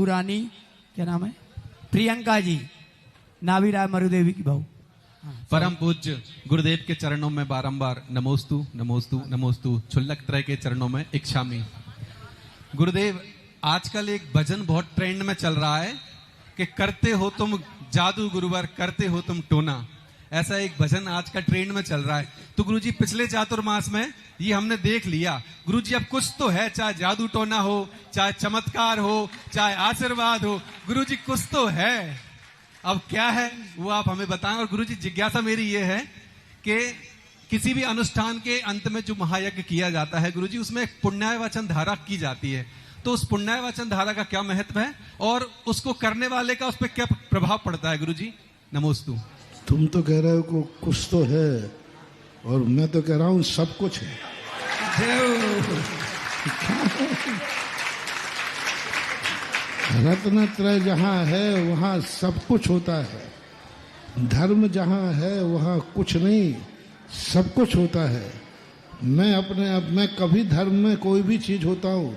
रानी क्या नाम है, प्रियंका जी, नावीराय मरुदेवी की बहू। परम पूज्य गुरुदेव के चरणों में बारंबार नमोस्तु नमोस्तु नमोस्तु, छुल्लक त्रय के चरणों में इच्छामी। गुरुदेव, आजकल एक भजन बहुत ट्रेंड में चल रहा है कि करते हो तुम जादू गुरुवर, करते हो तुम टोना। ऐसा एक भजन आज का ट्रेंड में चल रहा है। तो गुरुजी पिछले चातुर्मास में ये हमने देख लिया। गुरुजी अब कुछ तो है, चाहे जादू टोना हो, चाहे चमत्कार हो, चाहे आशीर्वाद हो, गुरुजी कुछ तो है। अब क्या है वो आप हमें बताएं। और गुरुजी जिज्ञासा मेरी ये है कि किसी भी अनुष्ठान के अंत में जो महायज्ञ किया जाता है गुरुजी, उसमें एक पुण्यायवाचन धारा की जाती है। तो उस पुण्यायवाचन धारा का क्या महत्व है और उसको करने वाले का उस पर क्या प्रभाव पड़ता है गुरुजी? नमोस्तु। तुम तो कह रहे हो को कुछ तो है और मैं तो कह रहा हूं सब कुछ है। रत्न त्रय जहां है वहां सब कुछ होता है। धर्म जहां है वहां कुछ नहीं, सब कुछ होता है। मैं कभी धर्म में कोई भी चीज होता हूँ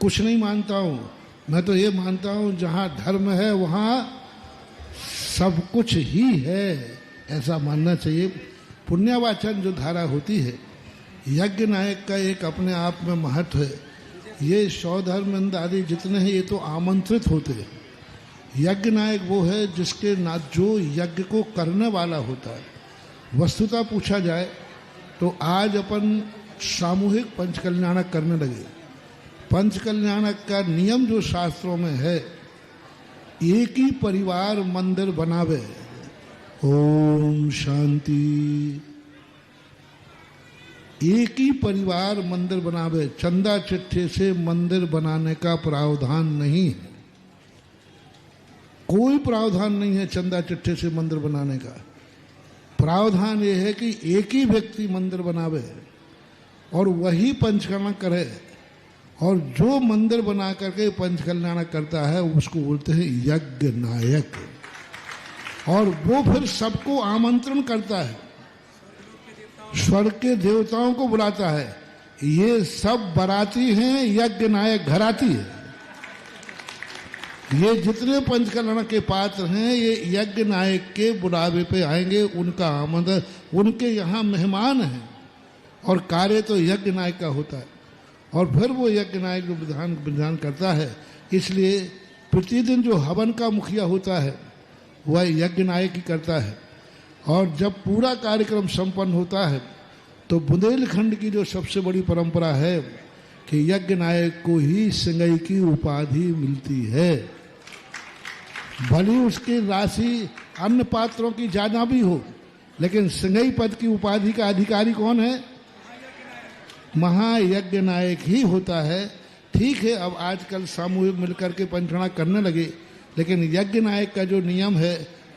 कुछ नहीं मानता हूँ। मैं तो ये मानता हूँ जहां धर्म है वहां सब कुछ ही है, ऐसा मानना चाहिए। पुण्यवाचन जो धारा होती है, यज्ञ नायक का एक अपने आप में महत्व है। ये सौधर्मंद आदि जितने हैं ये तो आमंत्रित होते हैं। यज्ञ नायक वो है जिसके ना जो यज्ञ को करने वाला होता है। वस्तुतः पूछा जाए तो आज अपन सामूहिक पंचकल्याणक करने लगे। पंचकल्याणक का नियम जो शास्त्रों में है, एक ही परिवार मंदिर बनावे। ओम शांति। एक ही परिवार मंदिर बनावे, चंदा चिट्ठे से मंदिर बनाने का प्रावधान नहीं है। कोई प्रावधान नहीं है चंदा चिट्ठे से मंदिर बनाने का। प्रावधान ये है कि एक ही व्यक्ति मंदिर बनावे और वही पंचकर्म करे। और जो मंदिर बना करके पंचकल्याण करता है उसको बोलते हैं यज्ञ नायक। और वो फिर सबको आमंत्रण करता है, स्वर्ग के देवताओं को बुलाता है। ये सब बराती हैं, यज्ञ नायक घराती है। ये जितने पंचकल्याण के पात्र हैं ये यज्ञ नायक के बुलावे पे आएंगे, उनका आमंत्रण, उनके यहाँ मेहमान हैं। और कार्य तो यज्ञ नायक का होता है। और फिर वो यज्ञ नायक जो विधान करता है, इसलिए प्रतिदिन जो हवन का मुखिया होता है वह यज्ञ नायक ही करता है। और जब पूरा कार्यक्रम संपन्न होता है तो बुंदेलखंड की जो सबसे बड़ी परंपरा है कि यज्ञ नायक को ही सिंगई की उपाधि मिलती है। भली उसकी राशि अन्य पात्रों की ज्यादा भी हो, लेकिन सिंगई पद की उपाधि का अधिकारी कौन है? महायज्ञ नायक ही होता है। ठीक है, अब आजकल सामूहिक मिलकर के पंचकर्म करने लगे, लेकिन यज्ञ नायक का जो नियम है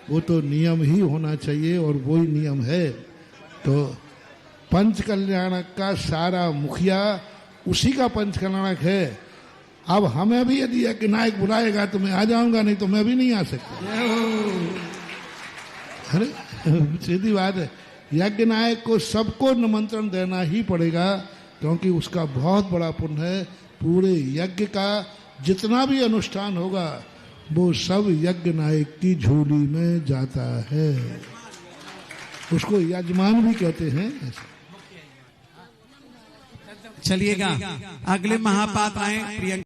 वो तो नियम ही होना चाहिए और वही नियम है। तो पंचकल्याणक का सारा मुखिया उसी का पंचकल्याणक है। अब हमें भी यदि यज्ञ नायक बुलाएगा तो मैं आ जाऊंगा, नहीं तो मैं भी नहीं आ सकता। अरे सीधी बात है, यज्ञ नायक को सबको निमंत्रण देना ही पड़ेगा, क्योंकि उसका बहुत बड़ा पुण्य है। पूरे यज्ञ का जितना भी अनुष्ठान होगा वो सब यज्ञ नायक की झोली में जाता है। उसको यजमान भी कहते हैं। चलिएगा अगले महापात्र आए प्रियंका।